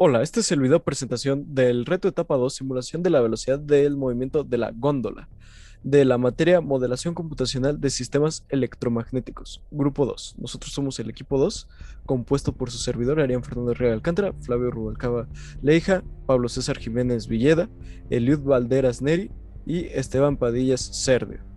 Hola, este es el video presentación del reto etapa 2, simulación de la velocidad del movimiento de la góndola, de la materia modelación computacional de sistemas electromagnéticos, grupo 2. Nosotros somos el equipo 2, compuesto por su servidor Arián Fernando Real Alcántara, Flavio Rubalcaba Leija, Pablo César Jiménez Villeda, Eliud Valderas Neri y Esteban Padillas Cerdio.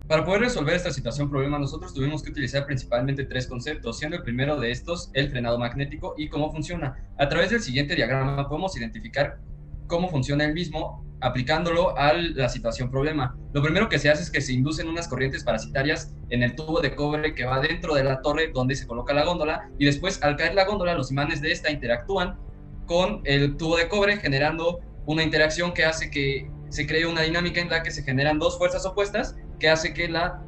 Para poder resolver esta situación problema, nosotros tuvimos que utilizar principalmente tres conceptos, siendo el primero de estos el frenado magnético y cómo funciona. A través del siguiente diagrama podemos identificar cómo funciona el mismo aplicándolo a la situación problema. Lo primero que se hace es que se inducen unas corrientes parasitarias en el tubo de cobre que va dentro de la torre donde se coloca la góndola, y después al caer la góndola los imanes de esta interactúan con el tubo de cobre generando una interacción que hace que se cree una dinámica en la que se generan dos fuerzas opuestas que hace que la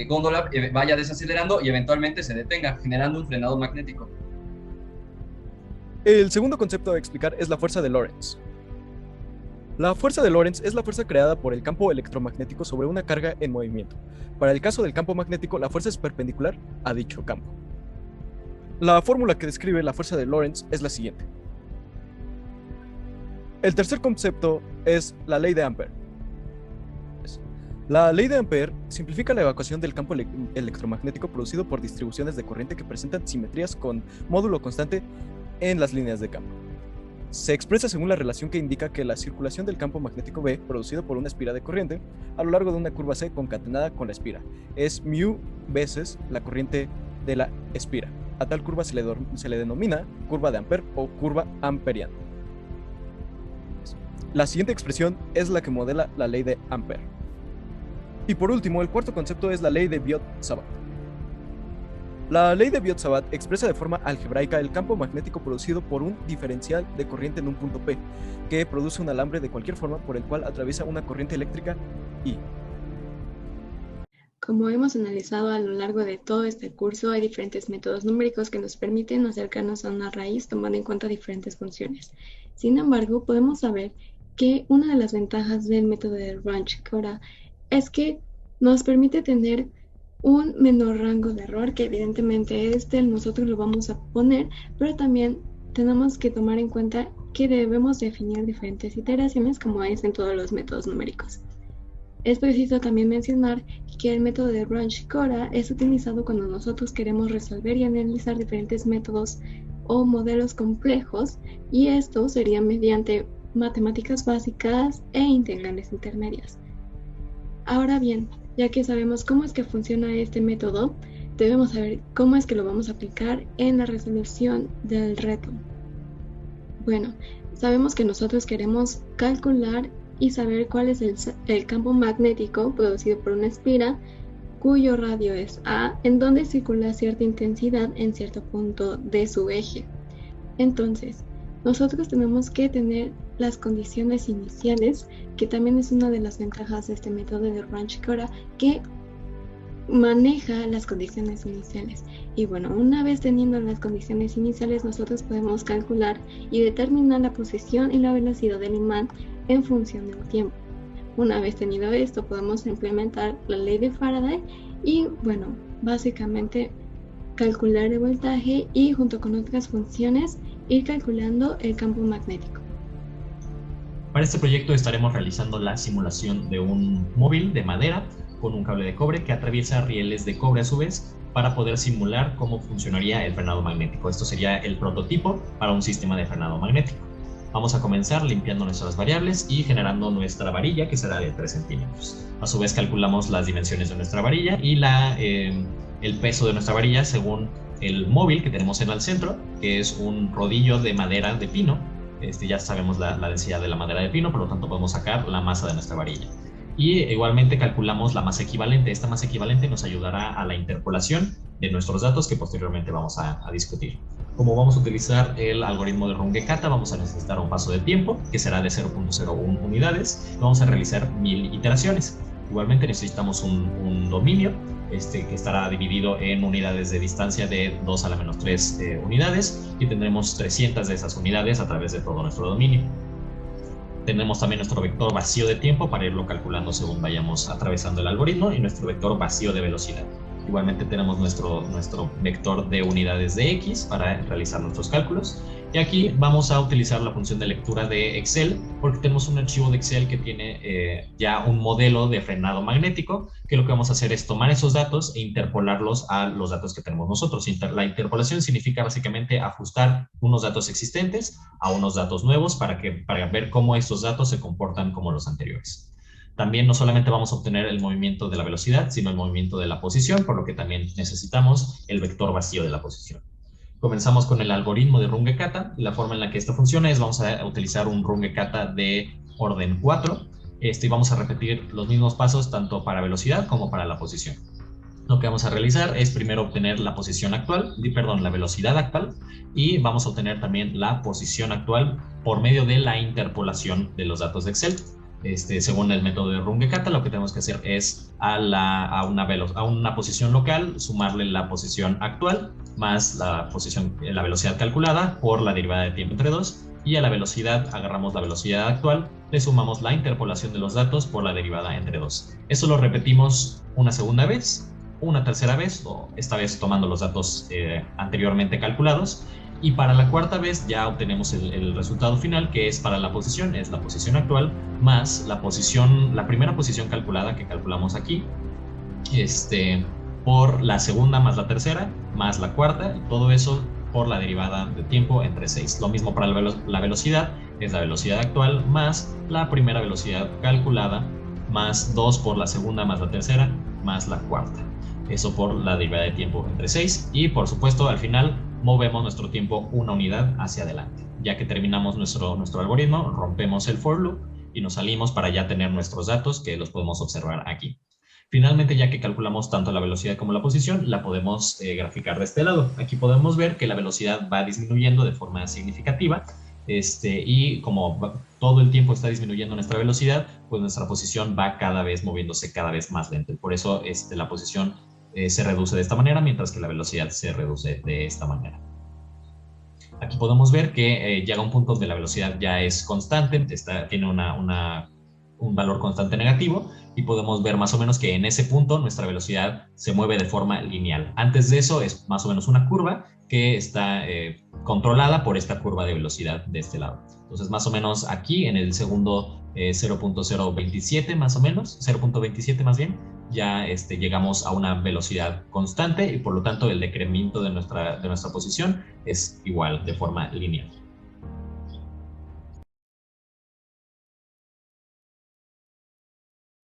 góndola vaya desacelerando y eventualmente se detenga, generando un frenado magnético. El segundo concepto a explicar es la fuerza de Lorentz. La fuerza de Lorentz es la fuerza creada por el campo electromagnético sobre una carga en movimiento. Para el caso del campo magnético, la fuerza es perpendicular a dicho campo. La fórmula que describe la fuerza de Lorentz es la siguiente. El tercer concepto es la ley de Ampère. La ley de Ampère simplifica la ecuación del campo electromagnético producido por distribuciones de corriente que presentan simetrías con módulo constante en las líneas de campo. Se expresa según la relación que indica que la circulación del campo magnético B, producido por una espira de corriente, a lo largo de una curva C concatenada con la espira, es μ veces la corriente de la espira. A tal curva se le denomina curva de Ampère o curva amperiana. La siguiente expresión es la que modela la ley de Ampère. Y por último, el cuarto concepto es la ley de Biot-Savart. La ley de Biot-Savart expresa de forma algebraica el campo magnético producido por un diferencial de corriente en un punto P, que produce un alambre de cualquier forma por el cual atraviesa una corriente eléctrica I. Como hemos analizado a lo largo de todo este curso, hay diferentes métodos numéricos que nos permiten acercarnos a una raíz tomando en cuenta diferentes funciones. Sin embargo, podemos saber que una de las ventajas del método de Runge-Kutta es que nos permite tener un menor rango de error, que evidentemente nosotros lo vamos a poner, pero también tenemos que tomar en cuenta que debemos definir diferentes iteraciones como es en todos los métodos numéricos. Es preciso también mencionar que el método de Runge-Kutta es utilizado cuando nosotros queremos resolver y analizar diferentes métodos o modelos complejos, y esto sería mediante matemáticas básicas e integrales intermedias. Ahora bien, ya que sabemos cómo es que funciona este método, debemos saber cómo es que lo vamos a aplicar en la resolución del reto. Bueno, sabemos que nosotros queremos calcular y saber cuál es el campo magnético producido por una espira cuyo radio es A, en donde circula cierta intensidad en cierto punto de su eje. Entonces, nosotros tenemos que tener las condiciones iniciales, que también es una de las ventajas de este método de Runge-Kutta, que maneja las condiciones iniciales. Y bueno, una vez teniendo las condiciones iniciales, nosotros podemos calcular y determinar la posición y la velocidad del imán en función del tiempo. Una vez tenido esto, podemos implementar la ley de Faraday y, bueno, básicamente calcular el voltaje y, junto con otras funciones, ir calculando el campo magnético. Para este proyecto estaremos realizando la simulación de un móvil de madera con un cable de cobre que atraviesa rieles de cobre a su vez, para poder simular cómo funcionaría el frenado magnético. Esto sería el prototipo para un sistema de frenado magnético. Vamos a comenzar limpiando nuestras variables y generando nuestra varilla, que será de 3 centímetros. A su vez calculamos las dimensiones de nuestra varilla y el peso de nuestra varilla según el móvil que tenemos en el centro, que es un rodillo de madera de pino. Ya sabemos la densidad de la madera de pino, por lo tanto podemos sacar la masa de nuestra varilla. Y igualmente calculamos la masa equivalente. Esta masa equivalente nos ayudará a la interpolación de nuestros datos, que posteriormente vamos a discutir. Como vamos a utilizar el algoritmo de Runge-Kutta, vamos a necesitar un paso de tiempo que será de 0.01 unidades. Vamos a realizar 1000 iteraciones. Igualmente necesitamos un dominio que estará dividido en unidades de distancia de 2 a la menos 3 unidades, y tendremos 300 de esas unidades a través de todo nuestro dominio. Tenemos también nuestro vector vacío de tiempo para irlo calculando según vayamos atravesando el algoritmo, y nuestro vector vacío de velocidad. Igualmente tenemos nuestro vector de unidades de X para realizar nuestros cálculos, Y aquí vamos a utilizar la función de lectura de Excel, porque tenemos un archivo de Excel que tiene ya un modelo de frenado magnético, que lo que vamos a hacer es tomar esos datos e interpolarlos a los datos que tenemos nosotros. La interpolación significa básicamente ajustar unos datos existentes a unos datos nuevos para ver cómo estos datos se comportan como los anteriores. También no solamente vamos a obtener el movimiento de la velocidad, sino el movimiento de la posición, por lo que también necesitamos el vector vacío de la posición. Comenzamos con el algoritmo de Runge-Kata. La forma en la que esto funciona es vamos a utilizar un Runge-Kata de orden 4 y vamos a repetir los mismos pasos tanto para velocidad como para la posición. Lo que vamos a realizar es primero obtener la posición actual, la velocidad actual, y vamos a obtener también la posición actual por medio de la interpolación de los datos de Excel. Según el método de Runge-Kata, lo que tenemos que hacer es a una posición local sumarle la posición actual más la velocidad calculada por la derivada de tiempo entre 2, y a la velocidad agarramos la velocidad actual, le sumamos la interpolación de los datos por la derivada entre 2. Eso lo repetimos una segunda vez, una tercera vez, o esta vez tomando los datos anteriormente calculados, y para la cuarta vez ya obtenemos el resultado final, que es para la posición, es la posición actual más la primera posición calculada que calculamos aquí, por la segunda más la tercera más la cuarta, y todo eso por la derivada de tiempo entre 6. Lo mismo para la velocidad, es la velocidad actual más la primera velocidad calculada más 2 por la segunda más la tercera más la cuarta. Eso por la derivada de tiempo entre 6, y por supuesto al final movemos nuestro tiempo una unidad hacia adelante. Ya que terminamos nuestro algoritmo, rompemos el for loop y nos salimos para ya tener nuestros datos, que los podemos observar aquí. Finalmente, ya que calculamos tanto la velocidad como la posición, la podemos graficar de este lado. Aquí podemos ver que la velocidad va disminuyendo de forma significativa, y como todo el tiempo está disminuyendo nuestra velocidad, pues nuestra posición va cada vez moviéndose cada vez más lento. Por eso la posición se reduce de esta manera, mientras que la velocidad se reduce de esta manera. Aquí podemos ver que llega un punto donde la velocidad ya es constante, tiene un valor constante negativo, y podemos ver más o menos que en ese punto nuestra velocidad se mueve de forma lineal. Antes de eso es más o menos una curva que está controlada por esta curva de velocidad de este lado. Entonces más o menos aquí en el segundo 0.027 más o menos, 0.27 más bien, ya llegamos a una velocidad constante, y por lo tanto el decremento de nuestra posición es igual, de forma lineal.